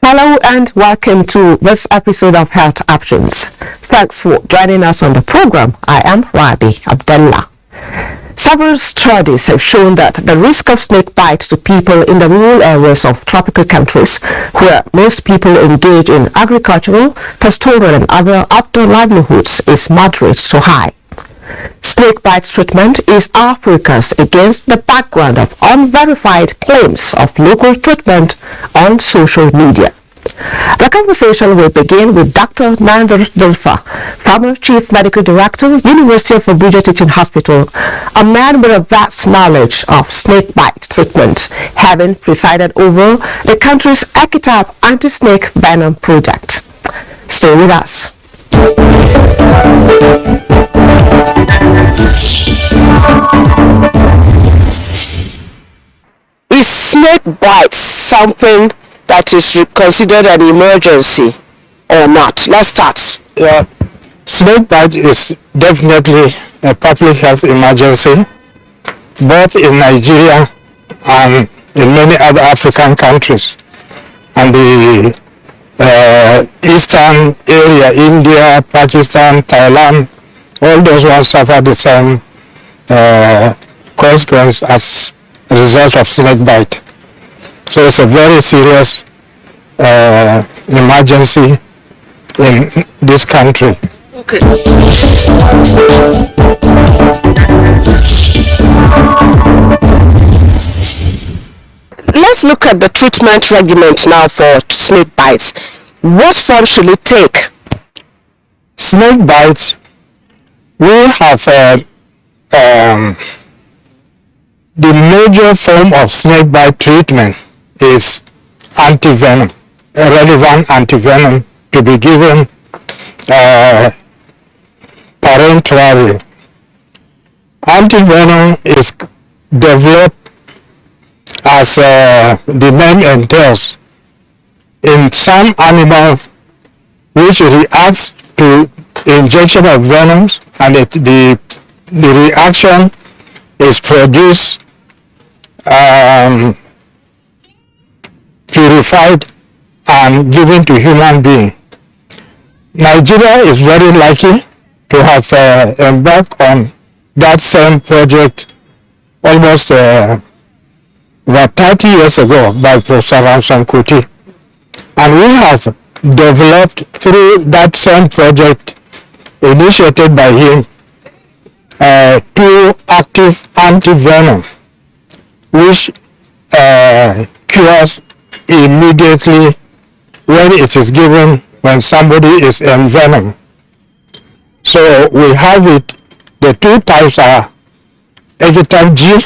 Hello and welcome to this episode of Health Options. Thanks for joining us on the program. I am Rabi Abdullah. Several studies have shown that the risk of snake bites to people in the rural areas of tropical countries, where most people engage in agricultural, pastoral and other outdoor livelihoods, is moderate to high. Snakebite treatment is our focus against the background of unverified claims of local treatment on social media. The conversation will begin with Dr. Nander Dulfa, former Chief Medical Director, University of Abuja Teaching Hospital, a man with a vast knowledge of snakebite treatment, having presided over the country's Equitab anti-snake venom project. Stay with us. Is snake bite something that is considered an emergency or not? Let's start. Yeah, snake bite is definitely a public health emergency, both in Nigeria and in many other African countries. And the eastern area, India, Pakistan, Thailand, all those ones suffer the same consequence as a result of snake bite. So it's a very serious emergency in this country. Okay. Let's look at the treatment regimen now for snake bites. What form should it take? Snake bites, we have the major form of snake bite treatment is antivenom, a relevant antivenom to be given parenterally. Antivenom is developed, as the name entails, in some animal which reacts to injection of venoms, and the reaction is produced purified and given to human being. Nigeria is very lucky to have embarked on that same project almost about 30 years ago by Professor Ramson Kuti. And we have developed through that same project initiated by him 2 active antivenom which cures immediately when it is given when somebody is envenomed. So we have it, the 2 types are Equitab G,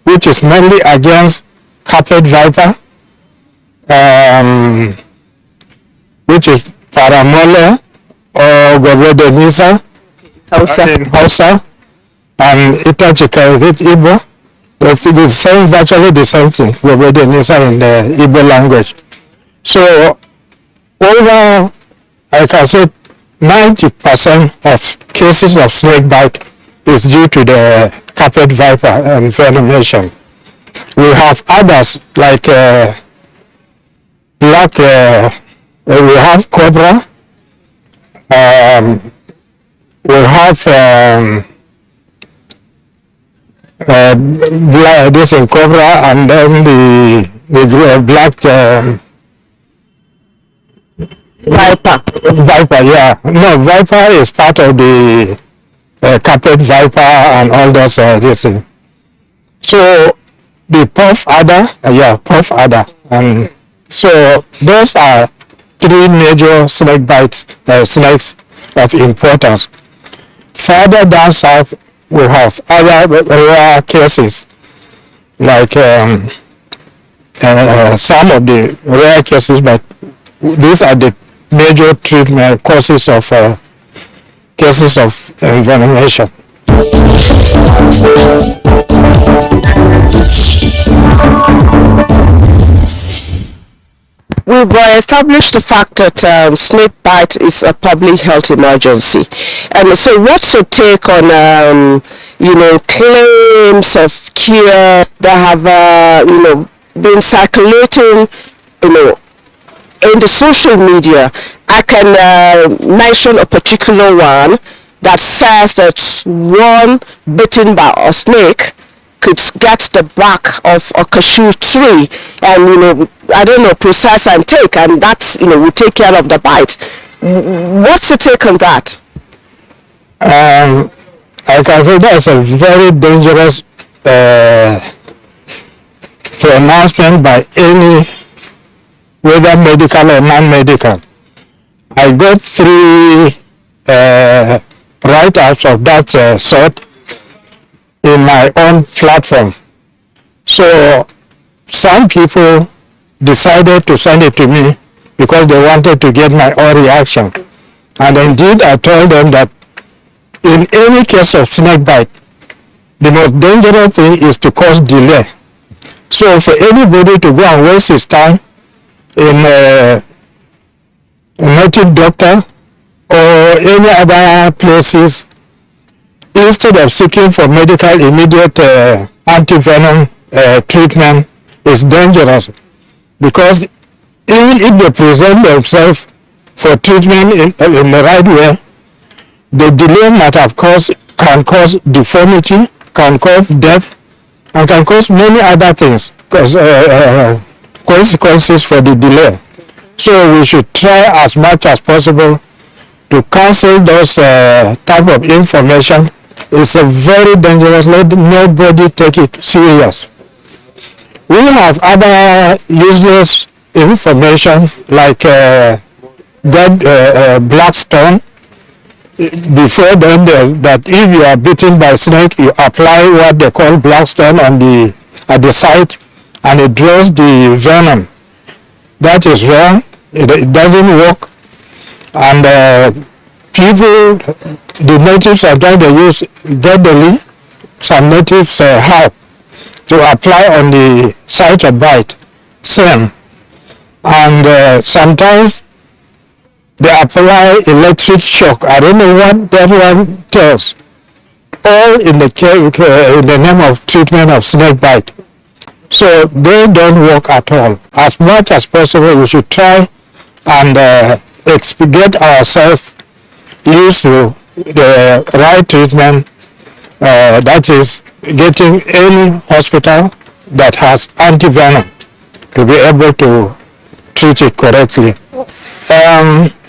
which is mainly against carpet viper, which is Paramole or Gobedenisa in Hausa, and Itachika Igbo. It's the same, virtually the same thing, Gobedenisa in the Igbo language. So over, like I said, 90% of cases of snake bite is due to the carpet viper envenomation. We have others like black, we have cobra, we have this in cobra, and then the black viper, yeah. No, viper is part of the carpet viper and all those this thing. So the puff adder, puff adder, and so those are 3 major snake bites, snakes of importance. Further down south, we have other rare cases, like some of the rare cases, but these are the major treatment causes of cases of envenomation. We've established the fact that snake bite is a public health emergency. And so what's your take on, claims of cure that have, been circulating, in the social media? I can mention a particular one that says that one bitten by a snake could get the bark of a cashew tree and, I don't know, process and take, and that, will take care of the bite. What's your take on that? I can say that's a very dangerous pronouncement by any, whether medical or non-medical. I got 3 write-ups of that sort in my own platform. So some people decided to send it to me because they wanted to get my own reaction. And indeed I told them that in any case of snake bite, the most dangerous thing is to cause delay. So for anybody to go and waste his time in a native doctor or any other places, instead of seeking for medical immediate anti-venom treatment, is dangerous, because even if they present themselves for treatment in the right way, the delay might have can cause deformity, can cause death, and can cause many other things, consequences for the delay. So we should try as much as possible to cancel those type of information. It's a very dangerous. Let nobody take it serious. We have other useless information like black stone. Before then, that if you are bitten by a snake, you apply what they call black stone at the site, and it draws the venom. That is wrong. It doesn't work. And the natives are trying to use deadly, some natives herb to apply on the site of bite, same. And sometimes they apply electric shock. I don't know what that one tells. All in the name of treatment of snake bite. So they don't work at all. As much as possible, we should try and get ourselves used to the right treatment, that is getting any hospital that has anti-venom to be able to treat it correctly.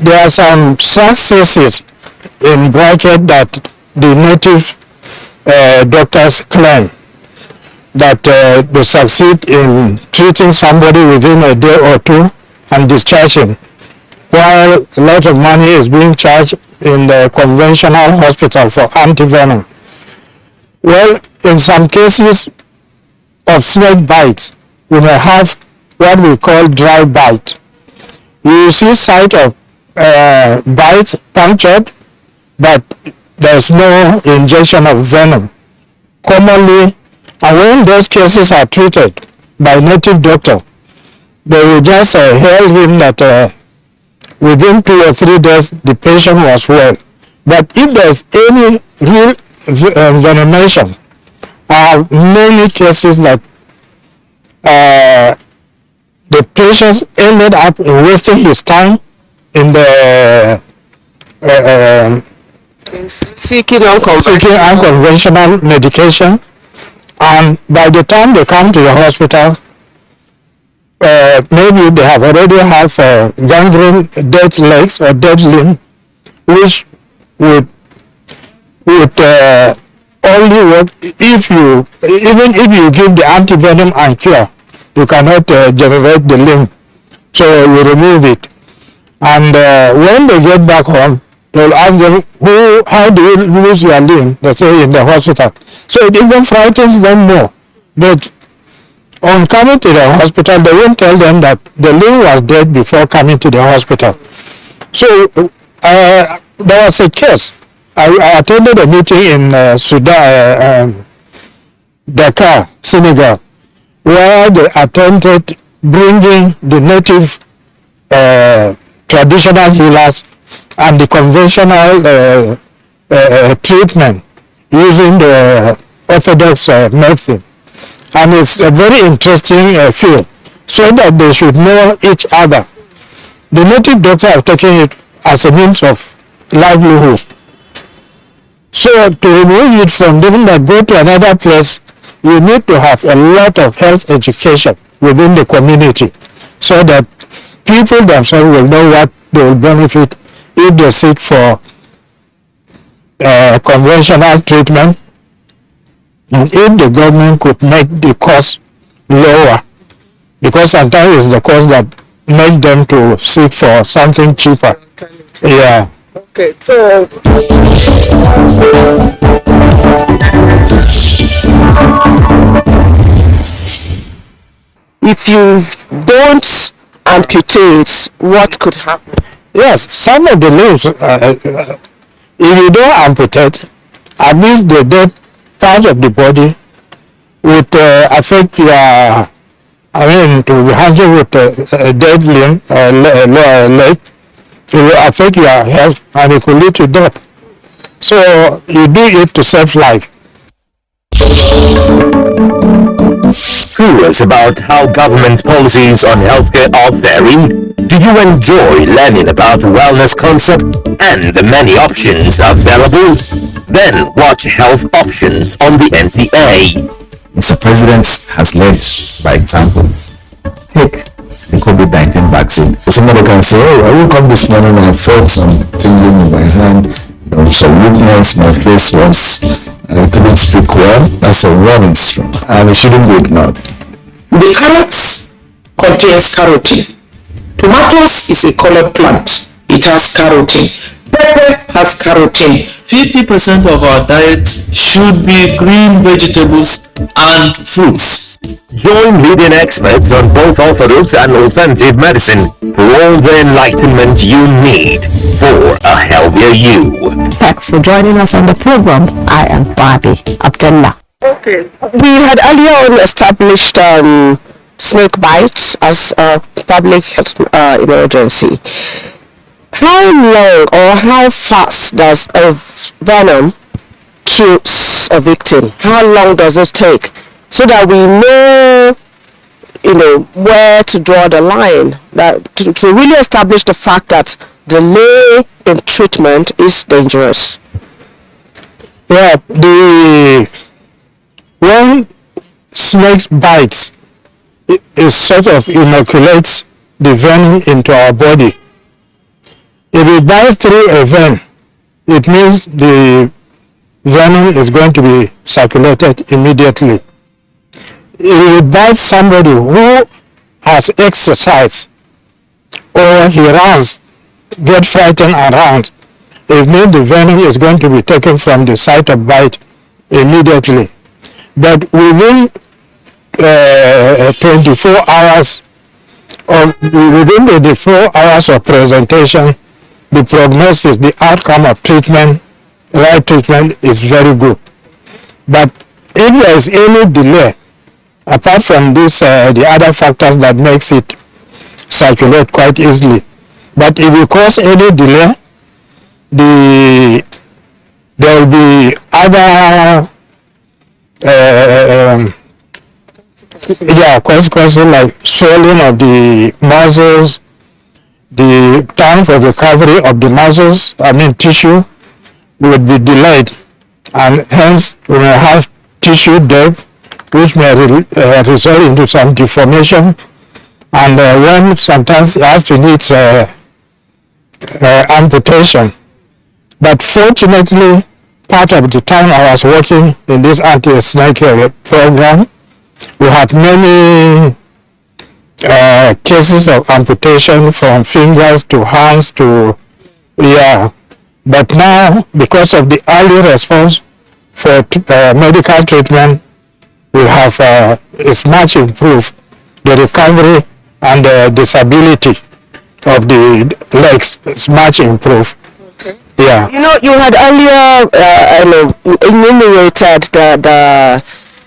There are some successes in bracket that the native doctors claim that they succeed in treating somebody within a day or two and discharging, while a lot of money is being charged in the conventional hospital for anti-venom. Well, in some cases of snake bites, we may have what we call dry bite. You see site of bite punctured, but there's no injection of venom. Commonly, and when those cases are treated by native doctor, they will just hail him that within 2 or 3 days the patient was well. But if there's any real envenomation, many cases that the patient ended up wasting his time in the seeking unconventional medication, and by the time they come to the hospital, maybe they have already have gangrene, dead legs or dead limb, which would only work even if you give the anti-venom and cure, you cannot generate the limb, so you remove it. And when they get back home, They will ask them, how do you lose your limb? They say in the hospital. So it even frightens them more. But on coming to the hospital, they won't tell them that the limb was dead before coming to the hospital. So there was a case. I attended a meeting in Sudan, Dakar, Senegal, where they attempted bringing the native traditional healers and the conventional treatment using the orthodox medicine. And it's a very interesting field, so that they should know each other. The native doctor have taken it as a means of livelihood. So to remove it from them that go to another place, you need to have a lot of health education within the community, so that people themselves will know what they will benefit if they seek for conventional treatment, and if the government could make the cost lower, because sometimes it's the cost that make them to seek for something cheaper. Yeah. Okay, so if you don't amputate, what could happen? Yes, some of the limbs, if you don't amputate, at least the dead part of the body would affect your, to be handled with a dead limb, leg, it will affect your health and it could lead to death. So you do it to save life. Curious about how government policies on healthcare are varying? Do you enjoy learning about wellness concept and the many options available? Then watch Health Options on the NTA. Mr. President has led by example. Take the COVID-19 vaccine. So somebody can say, oh, I woke up this morning and I felt some tingling in my hand, some weakness, my face was, I couldn't speak well. That's a warning sign, and it shouldn't be ignored. The carrot contains carotene. Tomatoes is a colored plant. It has carotene. Pepper has carotene. 50% of our diet should be green vegetables and fruits. Join leading experts on both orthodox and alternative medicine for all the enlightenment you need for a healthier you. Thanks for joining us on the program. I am Barbie Abdullah. Okay. We had earlier on established Snakebite as a public health emergency. How long or how fast does a venom kill a victim? How long does it take? So that we know, where to draw the line, that to really establish the fact that delay in treatment is dangerous. Yeah, when snakes bites, it sort of inoculates the venom into our body. If it bites through a vein, it means the venom is going to be circulated immediately. If it bites somebody who has exercised or he runs, get frightened and runs, it means the venom is going to be taken from the site of bite immediately. But within 24 hours of presentation, the prognosis, the outcome of treatment, right treatment is very good. But if there is any delay, apart from this, the other factors that makes it circulate quite easily, but if you cause any delay, there will be other consequences like swelling of the muscles, the time for recovery of the muscles, tissue, would be delayed, and hence we may have tissue death, which may result into some deformation, and one sometimes has to need amputation. But fortunately, part of the time I was working in this anti-snake program, we had many cases of amputation from fingers to hands to, But now, because of the early response for medical treatment, we have it's much improved. The recovery and the disability of the legs is much improved. Okay. Yeah. You know, you had earlier enumerated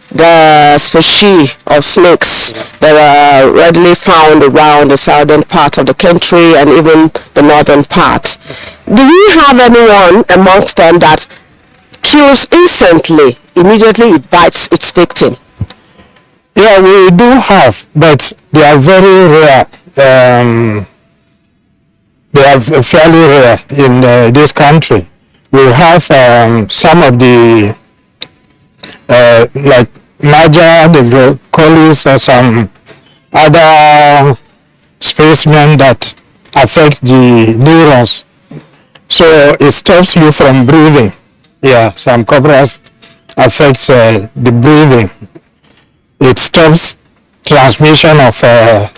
the species of snakes that are readily found around the southern part of the country and even the northern part. Do you have anyone amongst them that kills instantly, immediately it bites its victim? Yeah, we do have, but they are very rare. They are fairly rare in this country. We have some of the like Niger, the collies, or some other specimen that affect the neurons. So it stops you from breathing. Yeah, some cobras affect the breathing. It stops transmission of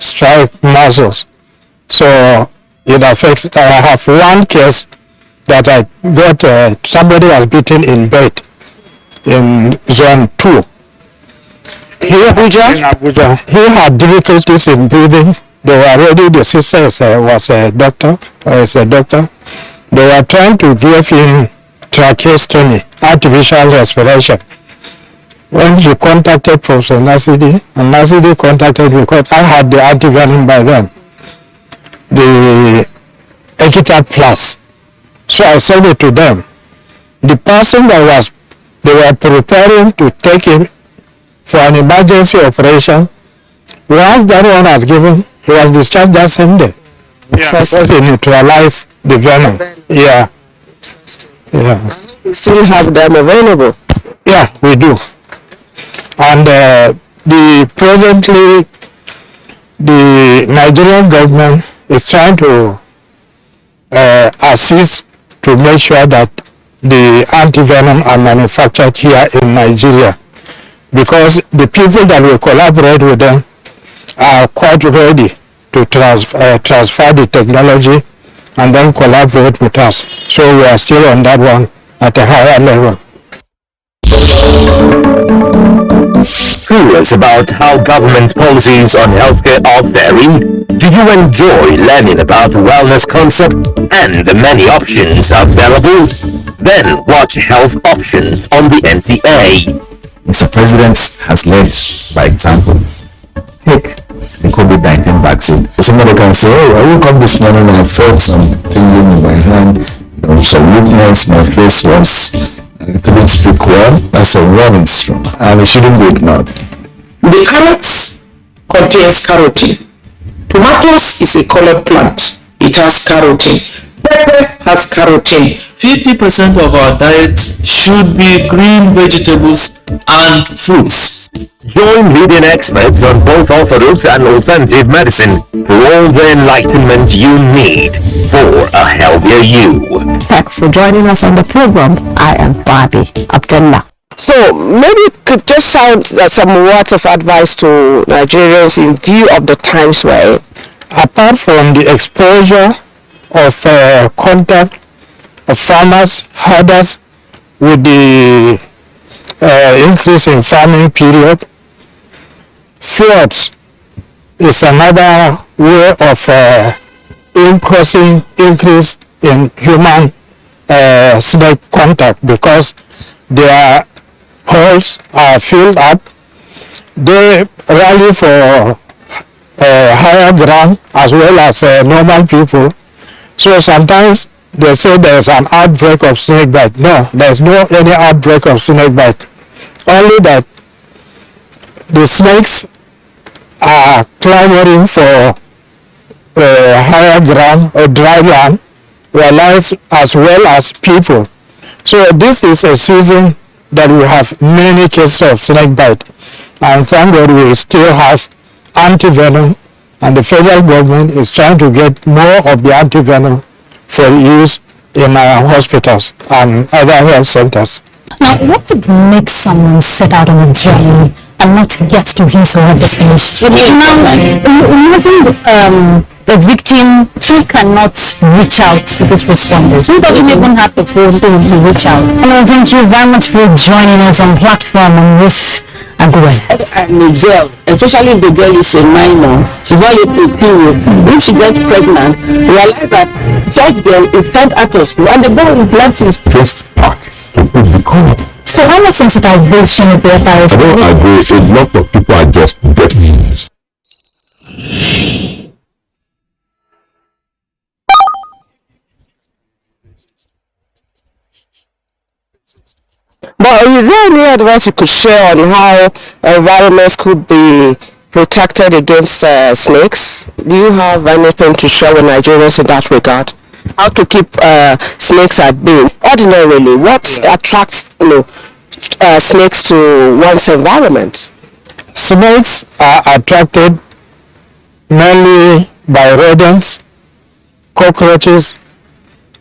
strike muscles. So it affects. I have one case that I got. Somebody was beaten in bed in zone 2. In Abuja, he had difficulties in breathing. They were already, the sister was a doctor, is a doctor. They were trying to give him tracheostomy, artificial respiration. When he contacted Professor Nasidi, and Nasidi contacted me because I had the antivenom by then, the Equitab Plus. So I sent it to them. The person that they were preparing to take him for an emergency operation, once that one was given, he was discharged that same day. Yeah. Because they neutralized the venom. Yeah. Yeah. You still have them available? Yeah, we do. And presently, the Nigerian government is trying to assist to make sure that the antivenom are manufactured here in Nigeria, because the people that will collaborate with them are quite ready to transfer the technology and then collaborate with us. So we are still on that one at a higher level. Curious about how government policies on healthcare are varying? Do you enjoy learning about wellness concept and the many options available? Then watch Health Options on the NTA. Mr. President has led by example. Take the COVID-19 vaccine. Somebody can say, oh, I woke up this morning and I felt some tingling in my hand, some weakness, my face was, I couldn't speak well. That's a warning strong, and it shouldn't be ignored. The carrot contains carotene. Tomatoes is a colored plant. It has carotene. Pepper has carotene. 50% of our diet should be green vegetables and fruits. Join leading experts on both orthodox and alternative medicine for all the enlightenment you need for a healthier you. Thanks for joining us on the program. I am Babi Abdullah. So maybe you could just sound some words of advice to Nigerians in view of the times we're in. Apart from the exposure of contact of farmers, herders, with the increase in farming period, floods is another way of increase in human snake contact, because their holes are filled up. They rally for higher ground as well as normal people. So sometimes they say there's an outbreak of snakebite. No, there's no any outbreak of snakebite. Only that the snakes are clamoring for higher ground or dry land, wildlife as well as people. So this is a season that we have many cases of snakebite, and thank God we still have antivenom, and the federal government is trying to get more of the antivenom for use in our hospitals and other health centers. Now, what would make someone set out on a journey and not get to his or her destination. Now, imagine the victim who cannot reach out to these responders, who doesn't even have the phone to reach out. And thank you very much for joining us on platform on this Abuja. And the girl, especially if the girl is a minor, she's not yet 18 years, when she gets pregnant, realize that such girl is sent out of school and the boy is left in Just park to put the corner. So how much sensitization is there by us? I don't agree. A lot of people are just deaf. But is there any advice you could share on how environments could be protected against snakes? Do you have anything to share with Nigerians in that regard? How to keep snakes at bay? Ordinarily, what attracts snakes to one's environment? Snakes are attracted mainly by rodents, cockroaches,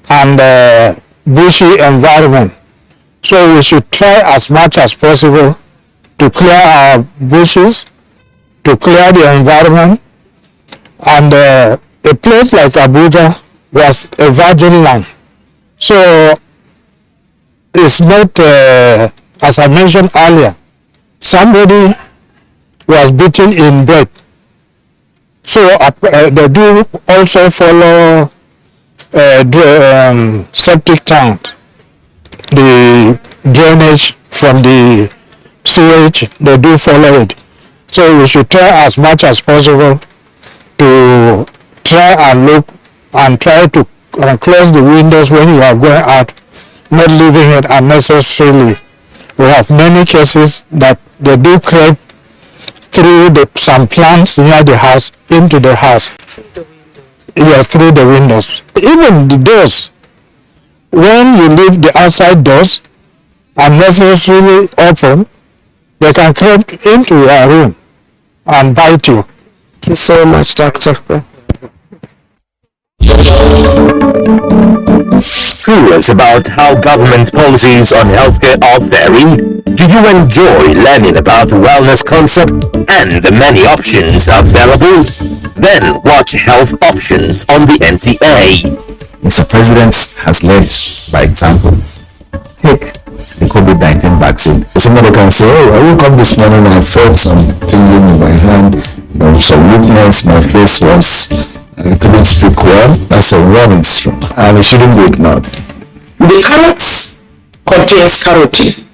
and bushy environment. So we should try as much as possible to clear our bushes, to clear the environment. And a place like Abuja was a virgin land. So it's not, as I mentioned earlier, somebody was beaten in bed. So they do also follow septic tank, the drainage from the sewage, they do follow it. So we should try as much as possible to try and look and try to close the windows when you are going out, not leaving it unnecessarily. We have many cases that they do creep through some plants near the house into the house. Yes, through the windows. Even the doors. When you leave the outside doors unnecessarily open, they can creep into your room and bite you. Thank you so much, Doctor. Curious about how government policies on healthcare are varying? Do you enjoy learning about wellness concept and the many options available? Then watch Health Options on the NTA. Mr. President has led by example. Take the COVID-19 vaccine. Somebody can say, oh, I woke up this morning and I felt some tingling in my hand, some weakness, my face was, I couldn't speak well. That's a warning sign, and it shouldn't be ignored. The carrot contains carotene.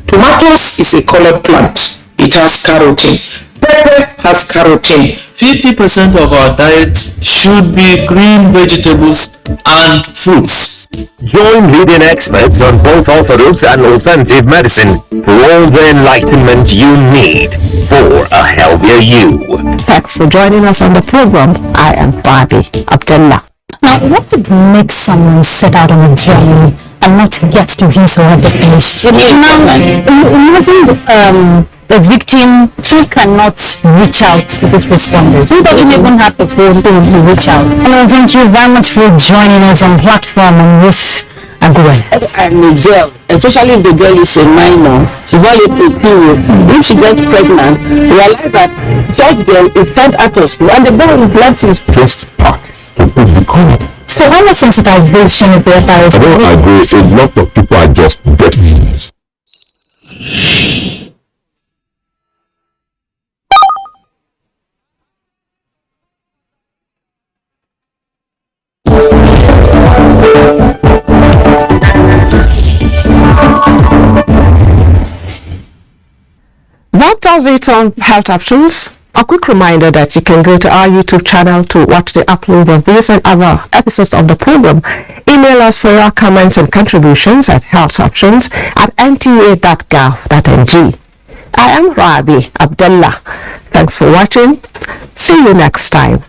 Tomatoes is a colored plant. It has carotene. Pepper has carotene. 50% of our diet should be green vegetables and fruits. Join leading experts on both orthodox and alternative medicine for all the enlightenment you need for a healthier you. Thanks for joining us on the program. I am Barbie Abdullah. Now, what would make someone set out on a journey and not get to his or her destination? Now, imagine the victim who cannot reach out to these responders, who doesn't even have the phone to reach out. And thank you very much for joining us on platform on this Abuja. And the girl, especially if the girl is a minor, she's not yet 18 years, when she gets pregnant, realize that such girl is sent out of school and the boy is left in school. Just park to put the corner. So how much sensitization is there by us? I don't agree. A lot of people are just deaf. That does it on Health Options. A quick reminder that you can go to our YouTube channel to watch the upload of these and other episodes of the program. Email us for your comments and contributions at healthoptions@nta.gov.ng. I am Rabi Abdullah. Thanks for watching. See you next time.